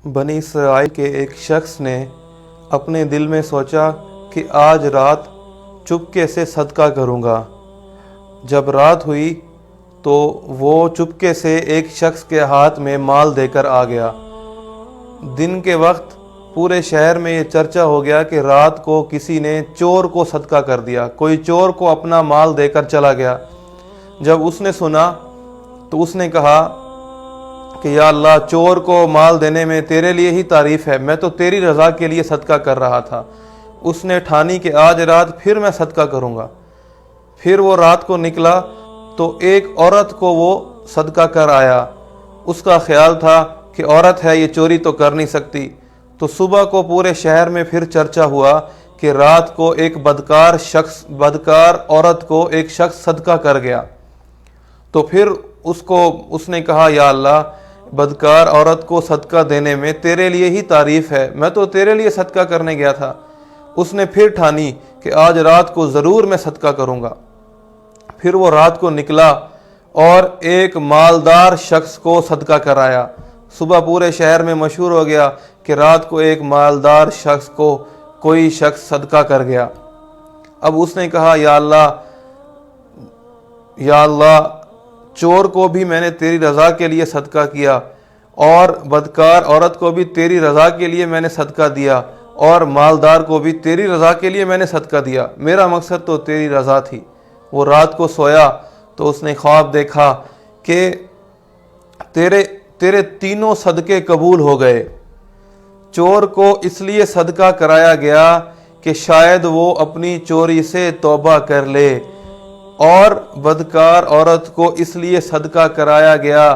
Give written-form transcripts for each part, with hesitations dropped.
बनी इसराइल के एक शख्स ने अपने दिल में सोचा कि आज रात चुपके से सदका करूँगा। जब रात हुई तो वो चुपके से एक शख्स के हाथ में माल देकर आ गया। दिन के वक्त पूरे शहर में ये चर्चा हो गया कि रात को किसी ने चोर को सदका कर दिया, कोई चोर को अपना माल देकर चला गया। जब उसने सुना तो उसने कहा कि या अल्लाह, चोर को माल देने में तेरे लिए ही तारीफ़ है, मैं तो तेरी रज़ा के लिए सदका कर रहा था। उसने ठानी कि आज रात फिर मैं सदका करूँगा। फिर वो रात को निकला तो एक औरत को वो सदका कर आया। उसका ख्याल था कि औरत है, ये चोरी तो कर नहीं सकती। तो सुबह को पूरे शहर में फिर चर्चा हुआ कि रात को एक बदकार औरत को एक शख्स सदका कर गया। तो फिर उसने कहा, या अल्लाह, बदकार औरत को सदका देने में तेरे लिए ही तारीफ़ है, मैं तो तेरे लिए सदका करने गया था। उसने फिर ठानी कि आज रात को ज़रूर मैं सदका करूँगा। फिर वो रात को निकला और एक मालदार शख्स को सदका कराया। सुबह पूरे शहर में मशहूर हो गया कि रात को एक मालदार शख्स को कोई शख्स सदका कर गया। अब उसने कहा, या अल्लाह, चोर को भी मैंने तेरी रज़ा के लिए सदका किया और बदकार औरत को भी तेरी रज़ा के लिए मैंने सदका दिया और मालदार को भी तेरी रज़ा के लिए मैंने सदका दिया। मेरा मकसद तो तेरी रज़ा थी। वो रात को सोया तो उसने ख्वाब देखा कि तेरे तीनों सदके कबूल हो गए। चोर को इसलिए सदका कराया गया कि शायद वो अपनी चोरी से तौबा कर ले, और बदकार औरत को इसलिए सदका कराया गया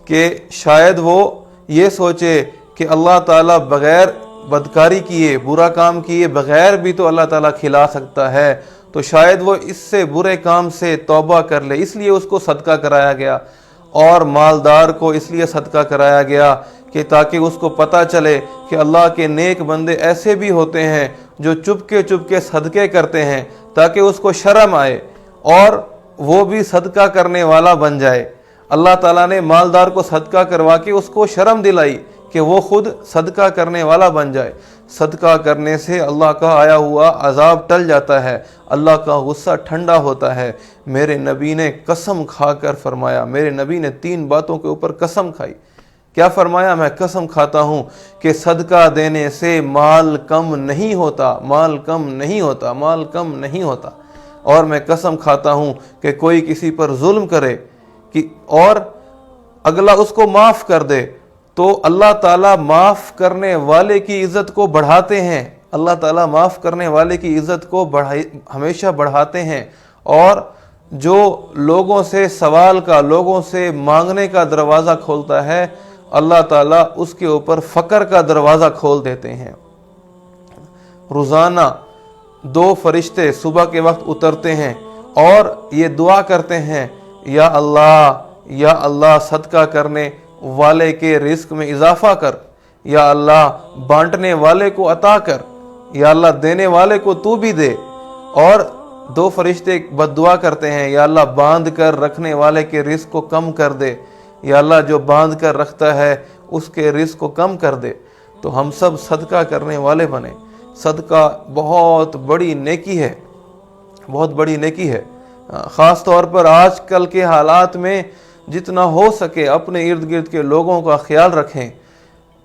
कि शायद वो ये सोचे कि अल्लाह ताला बग़ैर बदकारी किए, बुरा काम किए बग़ैर भी तो अल्लाह ताला खिला सकता है, तो शायद वो इससे बुरे काम से तौबा कर ले, इसलिए उसको सदका कराया गया। और मालदार को इसलिए सदका कराया गया कि ताकि उसको पता चले कि अल्लाह के नेक बंदे ऐसे भी होते हैं जो चुपके चुपके सदके करते हैं, ताकि उसको शर्म आए और वो भी सदका करने वाला बन जाए। अल्लाह ताला ने मालदार को सदका करवा के उसको शर्म दिलाई कि वो खुद सदका करने वाला बन जाए। सदका करने से अल्लाह का आया हुआ अजाब टल जाता है, अल्लाह का गुस्सा ठंडा होता है। मेरे नबी ने कसम खाकर फरमाया, मेरे नबी ने 3 बातों के ऊपर कसम खाई। क्या फरमाया? मैं कसम खाता हूँ कि सदका देने से माल कम नहीं होता, माल कम नहीं होता, माल कम नहीं होता। और मैं कसम खाता हूँ कि कोई किसी पर जुल्म करे और अगला उसको माफ़ कर दे तो अल्लाह ताला माफ़ करने वाले की इज़्ज़त को बढ़ाते हैं। अल्लाह ताला माफ़ करने वाले की इज़्ज़त को हमेशा बढ़ाते हैं। और जो लोगों से सवाल का, लोगों से मांगने का दरवाज़ा खोलता है, अल्लाह ताला उसके ऊपर फ़क्र का दरवाज़ा खोल देते हैं। रोज़ाना 2 फरिश्ते सुबह के वक्त उतरते हैं और ये दुआ करते हैं, या अल्लाह, सदका करने वाले के रिस्क में इजाफा कर, या अल्लाह, बांटने वाले को अता कर, या अल्लाह, देने वाले को तू भी दे। और 2 फरिश्ते बद्दुआ करते हैं, या अल्लाह, बांध कर रखने वाले के रिस्क को कम कर दे, या अल्लाह, जो बांध कर रखता है उसके रिस्क को कम कर दे। तो हम सब सदका करने वाले बने। सदका बहुत बड़ी नेकी है, बहुत बड़ी नेकी है। ख़ास तौर पर आजकल के हालात में जितना हो सके अपने इर्द गिर्द के लोगों का ख्याल रखें।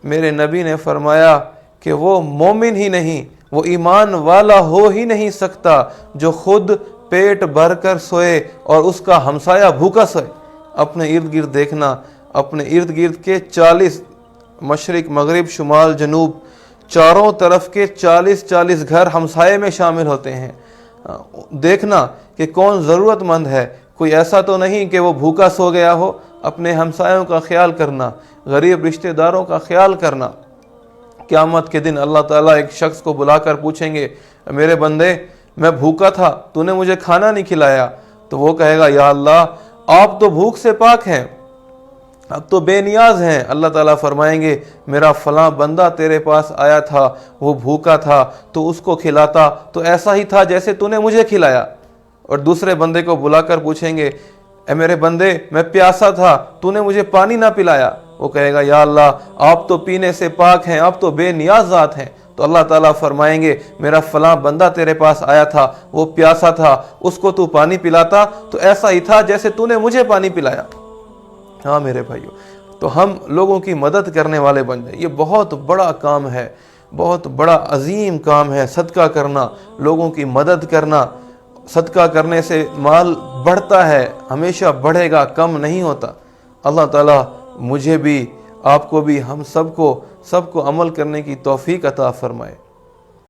मेरे नबी ने फरमाया कि वो मोमिन ही नहीं, वो ईमान वाला हो ही नहीं सकता जो खुद पेट भर कर सोए और उसका हमसाया भूखा सोए। अपने इर्द गिर्द देखना, अपने इर्द गिर्द के 40 मशरिक मगरिब शुमाल जनूब चारों तरफ के 40 घर हमसाये में शामिल होते हैं। देखना कि कौन ज़रूरतमंद है, कोई ऐसा तो नहीं कि वो भूखा सो गया हो। अपने हमसायों का ख्याल करना, गरीब रिश्तेदारों का ख्याल करना। क़यामत के दिन अल्लाह ताला एक शख्स को बुलाकर पूछेंगे, मेरे बंदे, मैं भूखा था, तूने मुझे खाना नहीं खिलाया। तो वो कहेगा, या अल्लाह, आप तो भूख से पाक हैं, अब तो बेनियाज हैं। अल्लाह ताला फरमाएंगे, मेरा फलां बंदा तेरे पास आया था, वो भूखा था, तो उसको खिलाता तो ऐसा ही था जैसे तूने मुझे खिलाया। और दूसरे बंदे को बुलाकर पूछेंगे, ए मेरे बंदे, मैं प्यासा था, तूने मुझे पानी ना पिलाया। وہ کہے گا یا اللہ آپ تو پینے سے پاک ہیں، آپ تو بے نیاز ذات ہیں۔ تو اللہ تعالیٰ فرمائیں گے میرا فلاں بندہ تیرے پاس آیا تھا، وہ پیاسا تھا، اس کو تو پانی پلاتا تو ایسا ہی تھا جیسے تو نے مجھے پانی پلایا۔ ہاں میرے بھائیو، تو ہم لوگوں کی مدد کرنے والے بن جائیں۔ یہ بہت بڑا کام ہے، بہت بڑا عظیم کام ہے صدقہ کرنا، لوگوں کی مدد کرنا۔ صدقہ کرنے سے مال بڑھتا ہے، ہمیشہ بڑھے گا، کم نہیں ہوتا۔ اللہ تعالیٰ مجھے بھی، آپ کو بھی، ہم سب کو عمل کرنے کی توفیق عطا فرمائے۔